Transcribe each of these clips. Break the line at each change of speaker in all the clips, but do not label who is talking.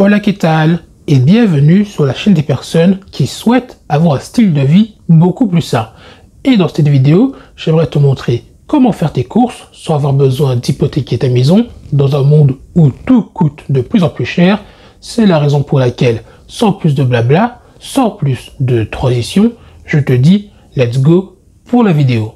Hola, ¿qué tal? Et bienvenue sur la chaîne des personnes qui souhaitent avoir un style de vie beaucoup plus sain. Et dans cette vidéo, j'aimerais te montrer comment faire tes courses sans avoir besoin d'hypothéquer ta maison dans un monde où tout coûte de plus en plus cher. C'est la raison pour laquelle, sans plus de blabla, sans plus de transition, je te dis let's go pour la vidéo.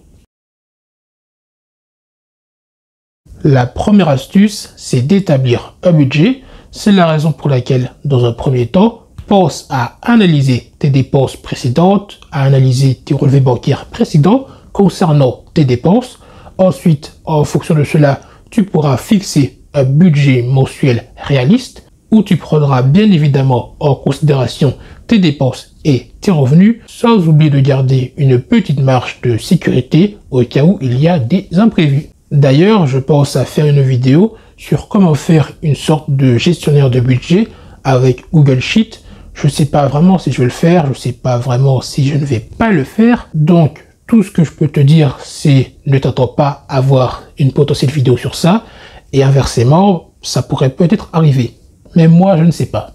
La première astuce, c'est d'établir un budget. C'est la raison pour laquelle, dans un premier temps, pense à analyser tes dépenses précédentes, à analyser tes relevés bancaires précédents concernant tes dépenses. Ensuite, en fonction de cela, tu pourras fixer un budget mensuel réaliste où tu prendras bien évidemment en considération tes dépenses et tes revenus, sans oublier de garder une petite marge de sécurité au cas où il y a des imprévus. D'ailleurs, je pense à faire une vidéo sur comment faire une sorte de gestionnaire de budget avec Google Sheet. Je ne sais pas vraiment si je vais le faire, je ne sais pas vraiment si je ne vais pas le faire. Donc, tout ce que je peux te dire, c'est ne t'attends pas à avoir une potentielle vidéo sur ça. Et inversement, ça pourrait peut-être arriver. Mais moi, je ne sais pas.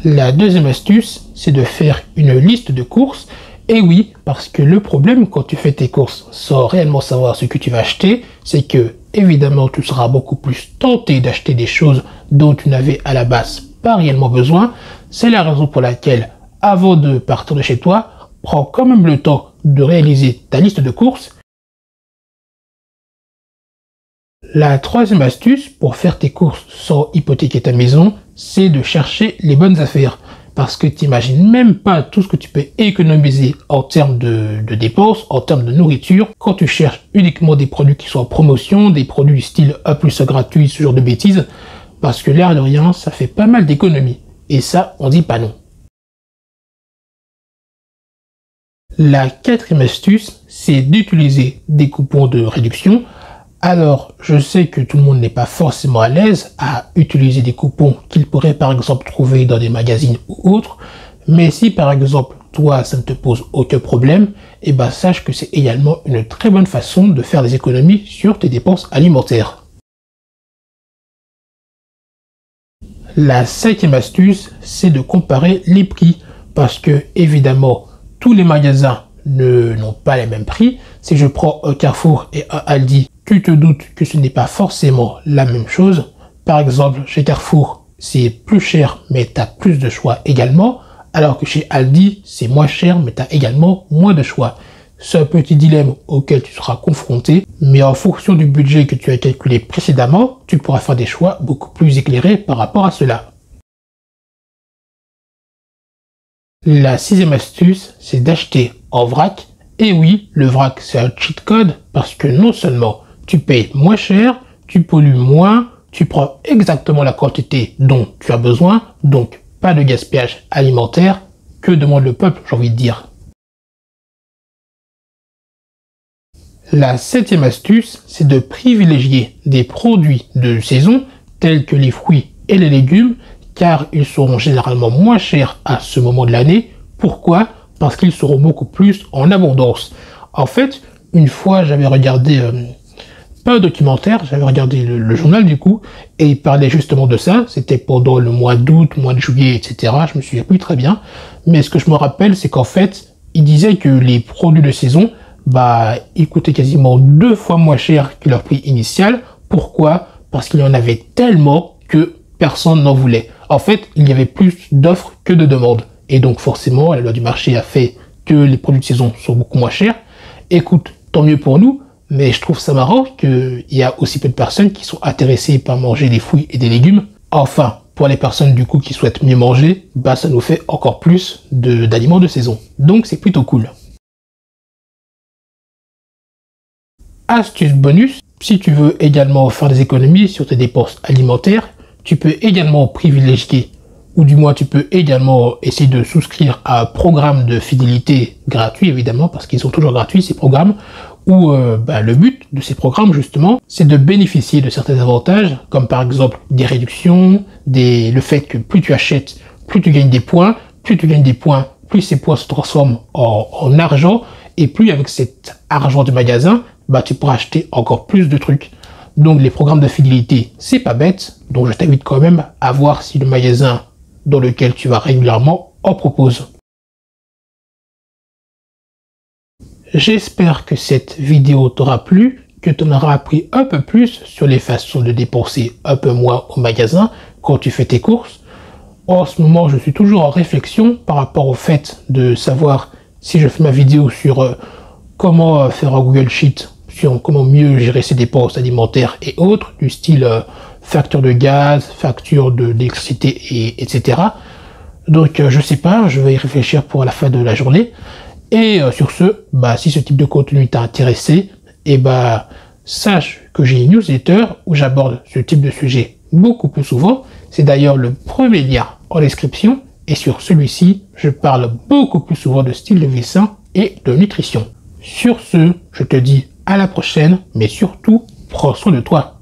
La deuxième astuce, c'est de faire une liste de courses. Et oui, parce que le problème quand tu fais tes courses sans réellement savoir ce que tu vas acheter, c'est que, évidemment, tu seras beaucoup plus tenté d'acheter des choses dont tu n'avais à la base pas réellement besoin. C'est la raison pour laquelle, avant de partir de chez toi, prends quand même le temps de réaliser ta liste de courses. La troisième astuce pour faire tes courses sans hypothéquer ta maison, c'est de chercher les bonnes affaires. Parce que tu n'imagines même pas tout ce que tu peux économiser en termes de dépenses, en termes de nourriture, quand tu cherches uniquement des produits qui sont en promotion, des produits style A plus gratuit, ce genre de bêtises. Parce que l'air de rien, ça fait pas mal d'économies. Et ça, on dit pas non. La quatrième astuce, c'est d'utiliser des coupons de réduction. Alors, je sais que tout le monde n'est pas forcément à l'aise à utiliser des coupons qu'il pourrait par exemple trouver dans des magazines ou autres, mais si par exemple toi ça ne te pose aucun problème, eh ben sache que c'est également une très bonne façon de faire des économies sur tes dépenses alimentaires. La cinquième astuce, c'est de comparer les prix, parce que évidemment tous les magasins n'ont pas les mêmes prix. Si je prends un Carrefour et un Aldi, tu te doutes que ce n'est pas forcément la même chose. Par exemple, chez Carrefour, c'est plus cher, mais tu as plus de choix également. Alors que chez Aldi, c'est moins cher, mais tu as également moins de choix. C'est un petit dilemme auquel tu seras confronté, mais en fonction du budget que tu as calculé précédemment, tu pourras faire des choix beaucoup plus éclairés par rapport à cela. La sixième astuce, c'est d'acheter en vrac. Et oui, le vrac, c'est un cheat code parce que non seulement tu payes moins cher, tu pollues moins, tu prends exactement la quantité dont tu as besoin, donc pas de gaspillage alimentaire. Que demande le peuple, j'ai envie de dire. La septième astuce, c'est de privilégier des produits de saison tels que les fruits et les légumes, car ils seront généralement moins chers à ce moment de l'année. Pourquoi ? Parce qu'ils seront beaucoup plus en abondance. En fait, une fois, j'avais regardé, pas un documentaire, j'avais regardé le journal du coup, et il parlait justement de ça. C'était pendant le mois d'août, mois de juillet, etc. Je me souviens plus très bien. Mais ce que je me rappelle, c'est qu'en fait, il disait que les produits de saison, ils coûtaient quasiment 2 fois moins cher que leur prix initial. Pourquoi ? Parce qu'il y en avait tellement que personne n'en voulait. En fait, il y avait plus d'offres que de demandes. Et donc forcément, la loi du marché a fait que les produits de saison sont beaucoup moins chers. Écoute, tant mieux pour nous, mais je trouve ça marrant qu'il y a aussi peu de personnes qui sont intéressées par manger des fruits et des légumes. Enfin, pour les personnes du coup qui souhaitent mieux manger, ça nous fait encore plus d'aliments de saison. Donc c'est plutôt cool. Astuce bonus, si tu veux également faire des économies sur tes dépenses alimentaires, tu peux également privilégier, ou du moins tu peux également essayer de souscrire à un programme de fidélité gratuit évidemment, parce qu'ils sont toujours gratuits ces programmes, où le but de ces programmes justement, c'est de bénéficier de certains avantages, comme par exemple des réductions, le fait que plus tu achètes, plus tu gagnes des points, plus tu gagnes des points, plus ces points se transforment en argent, et plus avec cet argent de magasin, tu pourras acheter encore plus de trucs. Donc les programmes de fidélité, c'est pas bête. Donc je t'invite quand même à voir si le magasin dans lequel tu vas régulièrement en propose. J'espère que cette vidéo t'aura plu, que tu en auras appris un peu plus sur les façons de dépenser un peu moins au magasin quand tu fais tes courses. En ce moment, je suis toujours en réflexion par rapport au fait de savoir si je fais ma vidéo sur comment faire un Google Sheet, sur comment mieux gérer ses dépenses alimentaires et autres, du style facture de gaz, facture d'électricité, etc. Donc je sais pas, je vais y réfléchir pour la fin de la journée. Et sur ce, si ce type de contenu t'a intéressé, sache que j'ai une newsletter où j'aborde ce type de sujet beaucoup plus souvent. C'est d'ailleurs le premier lien en description. Et sur celui-ci, je parle beaucoup plus souvent de style de vie sain et de nutrition. Sur ce, je te dis à la prochaine, mais surtout, prends soin de toi.